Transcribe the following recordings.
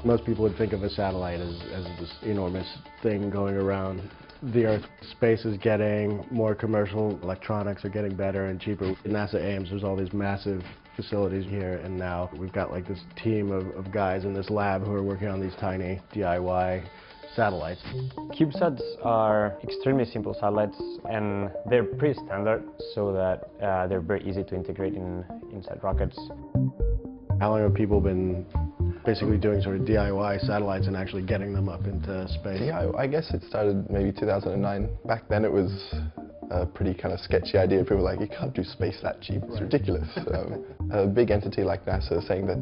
Most people would think of a satellite as this enormous thing going around the Earth. Space is getting more commercial, electronics are getting better and cheaper. In NASA Ames, there's all these massive facilities here, and now we've got like this team of guys in this lab who are working on these tiny DIY satellites. CubeSats are extremely simple satellites, and they're pretty standard, so that they're very easy to integrate inside rockets. How long have people been basically doing sort of DIY satellites and actually getting them up into space? Yeah, I guess it started maybe 2009. Back then it was a pretty kind of sketchy idea. People were like, you can't do space that cheap, it's ridiculous. A big entity like NASA saying that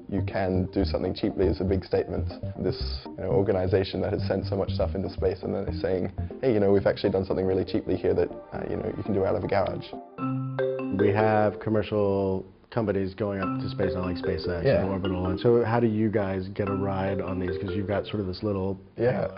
you can do something cheaply is a big statement. This organization that has sent so much stuff into space, and then they're saying, hey, we've actually done something really cheaply here that you can do out of a garage. We have commercial companies going up to space, not like SpaceX and Orbital. And so how do you guys get a ride on these? Because you've got sort of this little... Yeah,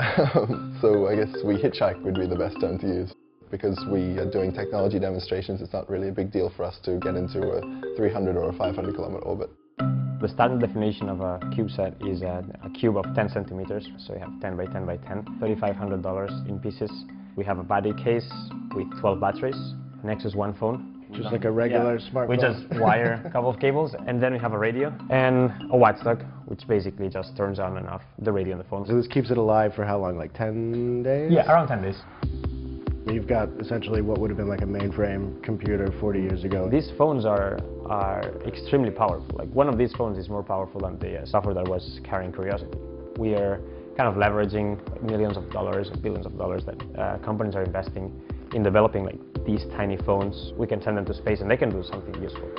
so I guess we hitchhike would be the best term to use. Because we are doing technology demonstrations, it's not really a big deal for us to get into a 300 or a 500 kilometer orbit. The standard definition of a CubeSat is a cube of 10 centimeters, so you have 10 by 10 by 10, $3,500 in pieces. We have a battery case with 12 batteries, next is one phone. Just like a regular smartphone. We just wire a couple of cables, and then we have a radio and a watchdog, which basically just turns on and off the radio on the phone. So this keeps it alive for how long, like 10 days? Yeah, around 10 days. You've got essentially what would have been like a mainframe computer 40 years ago. These phones are extremely powerful. Like, one of these phones is more powerful than the software that was carrying Curiosity. We are kind of leveraging millions of dollars, billions of dollars that companies are investing in developing like these tiny phones. We can send them to space and they can do something useful.